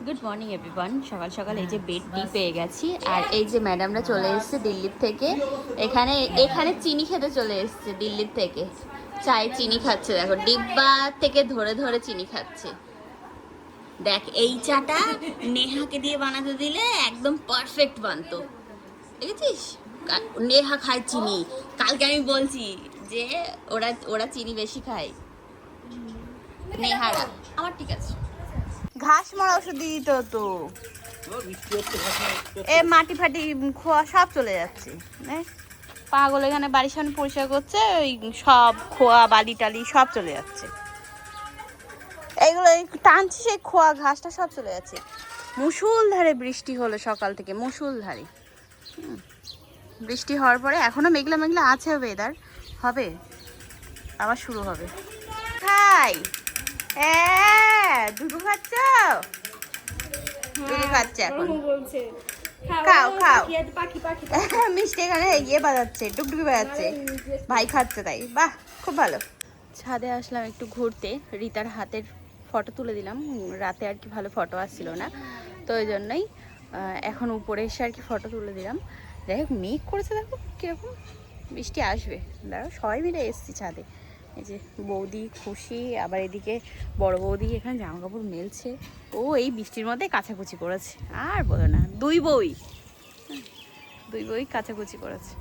Good morning everyone. সকাল সকাল এই যে বেড টি পেয়ে গেছি, আর এই যে ম্যাডামরা চলে এসেছে দিল্লির থেকে। এখানে এখানে চিনি খেতে চলে এসেছে দিল্লির থেকে। চায়ে চিনি খাচ্ছে, দেখো ডিব্বা থেকে ধরে ধরে চিনি খাচ্ছে। দেখ এই চাটা নেহাকে দিয়ে বানাতে দিলে একদম পারফেক্ট বানতো, দেখেছিস? নেহা খায় চিনি, কালকে আমি বলছি যে ওরা ওরা চিনি বেশি খায় নেহারা। আমার ঠিক আছে, ঘাস মারা ওষুধ দিয়ে দিতে হতো। এ মাটি ফাটি খোয়া সব চলে যাচ্ছে। পাগল এখানে বাড়ির সামনে পরিষ্কার করছে, ওই সব খোয়া বালি টালি সব চলে যাচ্ছে। এইগুলো টানছি, সেই খোয়া ঘাসটা সব চলে যাচ্ছে। মুষলধারে বৃষ্টি হলো সকাল থেকে, মুষলধারে বৃষ্টি হওয়ার পরে এখনো মেঘলা মেঘলা আছে, ওয়েদার হবে আবার শুরু হবে। খাই দুধু খাচ্ছ? দুধু খাচ্ছে এখন। খাও খাও। মিষ্টি এখানে ইয়ে বাজাচ্ছে, টুকটুকি বাজাচ্ছে, ভাই খাচ্ছে তাই। বাহ, খুব ভালো। ছাদে আসলাম একটু ঘুরতে, রিতার হাতের ফটো তুলে দিলাম। রাতে আর কি ভালো ফটো আসছিল না, তো ওই জন্যই এখন উপরে এসে আর কি ফটো তুলে দিলাম। যাই হোক, মেঘ করেছে, দেখো কিরকম বৃষ্টি আসবে। দাঁড়াও, সবাই মিলে এসছি ছাদে। এই যে বৌদি খুশি, আবার এদিকে বড় বৌদি এখানে জামা কাপড় মেলছে। ও এই বৃষ্টির মধ্যে কাচাকুচি করেছে, আর বলো না, দুই বই কাচাকুচি করেছে।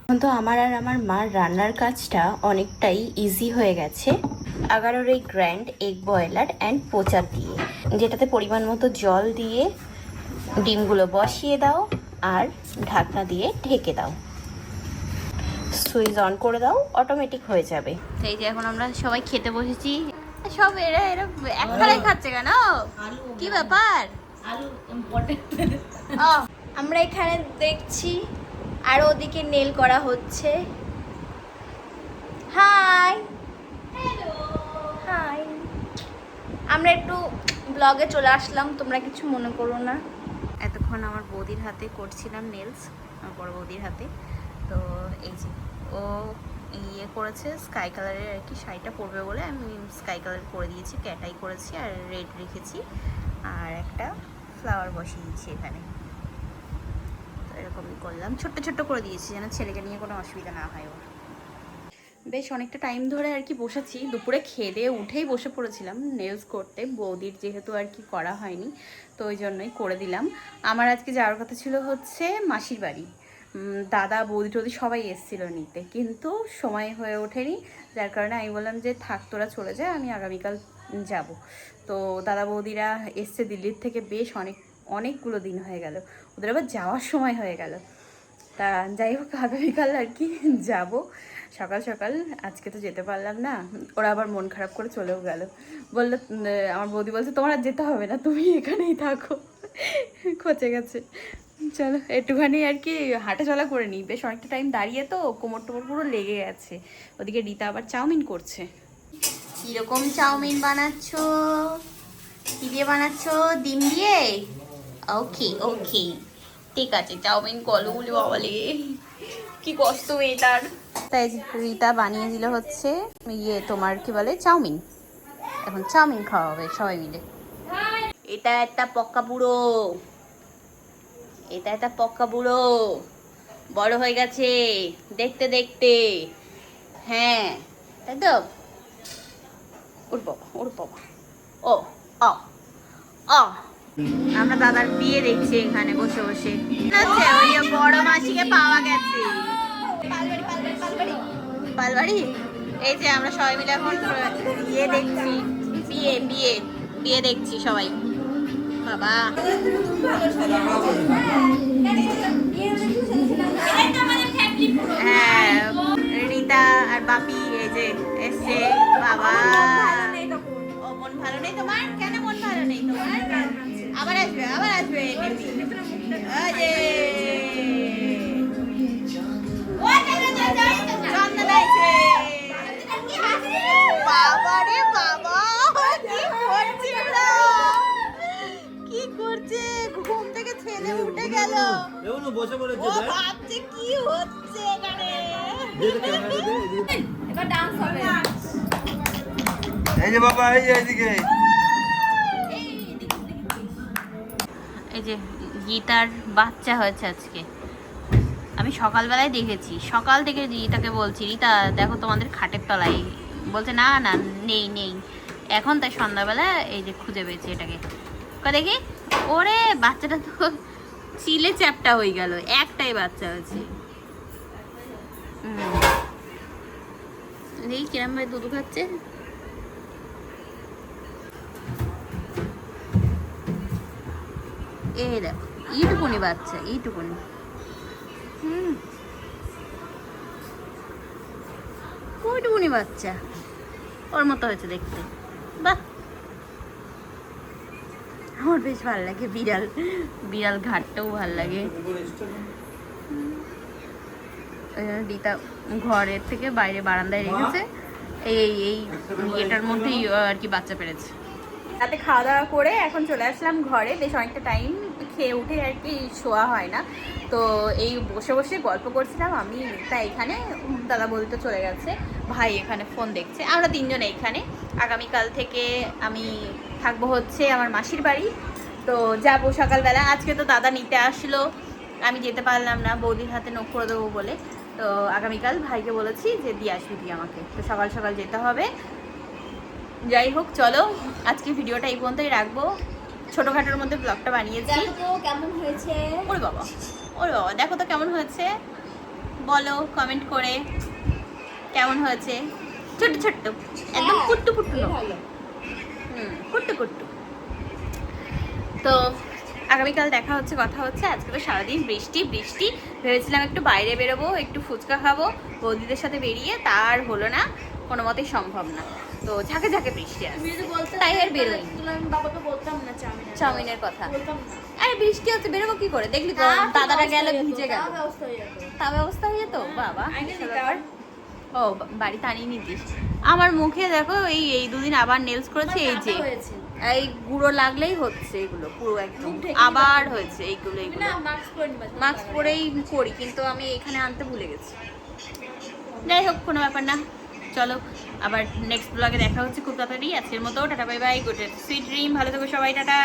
এখন তো আমার আর আমার মার রান্নার কাজটা অনেকটাই ইজি হয়ে গেছে। 11 এই grand egg boiler and Pocha দিয়ে, যেটাতে পরিমাণ মতো জল দিয়ে ডিমগুলো বসিয়ে দাও আর ঢাকনা দিয়ে ঢেকে দাও, সুইচ অন করে দাও, অটোমেটিক হয়ে যাবে। এই যে এখন আমরা সবাই খেতে বসেছি। সব এরা এক থালায় খাচ্ছে কেন? কি ব্যাপার? আমরা এখানে দেখছি আর ওদিকে নেল করা হচ্ছে। Hi, hello, hi. আমরা একটু ব্লগে চলে আসলাম, তোমরা কিছু মনে করো না। এতক্ষণ আমার বৌদির হাতে করছিলাম নেলস, আমার বড় বৌদির হাতে। তো এই যে ও ইয়ে করেছে স্কাই কালারের আর কি, শাড়িটা পরবে বলে আমি স্কাই কালার করে দিয়েছি, ক্যাটাই করেছি আর রেড রেখেছি, আর একটা ফ্লাওয়ার বসিয়ে দিয়েছি এখানে। তো এরকমই করলাম, ছোট্ট ছোট্ট করে দিয়েছি যেন ছেলেকে নিয়ে কোনো অসুবিধা না হয় ওর। বেশ অনেকটা টাইম ধরে আর কি বসেছি, দুপুরে খেয়ে দিয়ে উঠেই বসে পড়েছিলাম নেলস করতে। বৌদির যেহেতু আর কি করা হয়নি, তো ওই জন্যই করে দিলাম। আমার আজকে যাওয়ার কথা ছিল হচ্ছে মাসির বাড়ি, দাদা বৌদি টৌদি সবাই এসেছিলো নিতে, কিন্তু সময় হয়ে ওঠেনি, যার কারণে আমি বললাম যে থাক তোরা চলে যায়, আমি আগামীকাল যাব। তো দাদা বৌদিরা এসছে দিল্লির থেকে, বেশ অনেকগুলো দিন হয়ে গেল, ওদের আবার যাওয়ার সময় হয়ে গেল। তা যাই হোক, আগামীকাল আর কি যাব সকাল সকাল। আজকে তো যেতে পারলাম না, ওরা আবার মন খারাপ করে চলেও গেল। বললো, আমার বৌদি বলছে তোমার আর যেতে হবে না, তুমি এখানেই থাকো, খচে গেছে। চলো একটুখানি আর কি হাঁটা চলা করে নিই, বেশ অনেকটা টাইম দাঁড়িয়ে তো কোমর টোমর পুরো লেগে গেছে। ওদিকে রিতা আবার চাউমিন করছে। কিরকম চাউমিন বানাচ্ছ? কি দিয়ে বানাচ্ছ? ডিম দিয়ে? ওকে ওকে, ঠিক আছে, চাউমিন কলো বলে বাবালে, কি কষ্ট এটার। তাই রিতা বানিয়ে দিল হচ্ছে ইয়ে তোমার কি বলে চাউমিন। এখন চাউমিন খাওয়া হবে সবাই মিলে। এটা একটা পক্কা বুড়ো, এটা একটা পক্কা বুড়ো, বড় হয়ে গেছে দেখতে দেখতে। হ্যাঁ তাই তো। ওর বাবা, ওর বাবা, ও অ অ আমরা দাদার বিয়ে দেখছি এখানে বসে বসে। ওই বড় মাসিকে পাওয়া গেছে পালবাড়ি। এই যে আমরা সবাই মিলে এখন ইয়ে দেখছি, বিয়ে বিয়ে বিয়ে দেখছি সবাই। বাবা হ্যাঁ, রিতা আর বাপি এই যে এসছে। বাবা ও মন ভালো নেই তোমার? কেন মন ভালো নেই তোমার? আবার আসবে, আবার আসবে। বাবা রে বাবা, কি করছে? ঘুম থেকে ছেলে উঠে গেল, ভাবছে কি হচ্ছে এখানে। এবার ডান্স হবে। এই যে বাবা, এই যে এদিকে এই যে গীতার বাচ্চা হয়েছে আজকে। আমি সকালবেলায় দেখেছি, সকাল থেকে রিতাকে বলছি, রিতা দেখো তোমাদের খাটের তলায়, বলছে না না নেই নেই। এখন তাই সন্ধ্যাবেলা এই যে খুঁজে পেয়েছি এটাকে। দেখি, ওরে বাচ্চাটা তো চিলে চ্যাপটা হয়ে গেল, একটাই বাচ্চা হয়েছে। দেখি কিরম ভাবে দুধ খাচ্ছে। এই দেখো এইটুকুনি বাচ্চা, এইটুকুনি। ওইটুকুনি বাচ্চা, ওর মতো হয়েছে দেখতে। বাহ, আমার বেশ ভালো লাগে। বিড়াল, বিড়াল ঘাটটাও ভালো লাগে। দিতা ঘরের থেকে বাইরে বারান্দায় রেখেছে, এই এই এটার মধ্যেই আর কি বাচ্চা পেরেছে। রাতে খাওয়া দাওয়া করে এখন চলে আসলাম ঘরে। বেশ অনেকটা টাইম খেয়ে উঠে আর কি শোয়া হয় না, তো এই বসে বসে গল্প করছিলাম আমি। তাই এখানে দাদা বলতে চলে গেছে, ভাই এখানে ফোন দেখছে। আমরা তিনজন এইখানে। আগামীকাল থেকে আমি থাকবো হচ্ছে আমার মাসির বাড়ি, তো যাবো সকালবেলা। আজকে তো দাদা নিতে আসলো, আমি যেতে পারলাম না বৌদির হাতে নখ করে দেবো বলে। তো আগামীকাল ভাইকে বলেছি যে দিয়ে আসবি তুই আমাকে, তো সকাল সকাল যেতে হবে। যাই হোক, চলো আজকে ভিডিওটা এই পর্যন্তই রাখবো। ছোটোখাটোর মধ্যে ব্লগটা বানিয়েছি। কেমন হয়েছে? ওরে বাবা, ওরে বাবা, দেখো তো কেমন হয়েছে, বলো কমেন্ট করে কেমন হয়েছে। ছোট্ট ছোট্ট একদম কুট্টু কুট্টু, কুট্টু কুট্টু। তো আগামীকাল দেখা হচ্ছে, কথা হচ্ছে। আজকে তো সারাদিন বৃষ্টি বৃষ্টি, ভেবেছিলাম একটু বাইরে বেরোবো, একটু ফুচকা খাবো বৌদিদের সাথে বেরিয়ে, তার হলো না, কোনো মতেই সম্ভব না। তো ঝাঁকে ঝাঁকে বৃষ্টি আসছে, তাই আর বেরোই। বাবাকে বলতাম না চাউমিনের কথা। আরে বৃষ্টি হচ্ছে, বেরোবো কি করে? দেখলি তো দাদারা গেল ভিজে গেল, তা ব্যবস্থা হয়ে যেত। বাবা, ও বাড়িতে আনিয়ে নিতিস। আমার মুখে দেখো এই এই দুদিন আবার নেলস করেছে, এই যে এই গুঁড়ো লাগলেই হচ্ছে, এগুলো পুরো একদম আবার হয়েছে এইগুলো। এইগুলো মাস্ক পরেই করি, কিন্তু আমি এখানে আনতে ভুলে গেছি। যাই হোক, কোনো ব্যাপার না। চলো আবার নেক্সট ব্লগে দেখা হচ্ছে খুব তাড়াতাড়ি। আজকের মতো tata, bye bye, good sweet dream, ভালো থেকো সবাই, টাটা।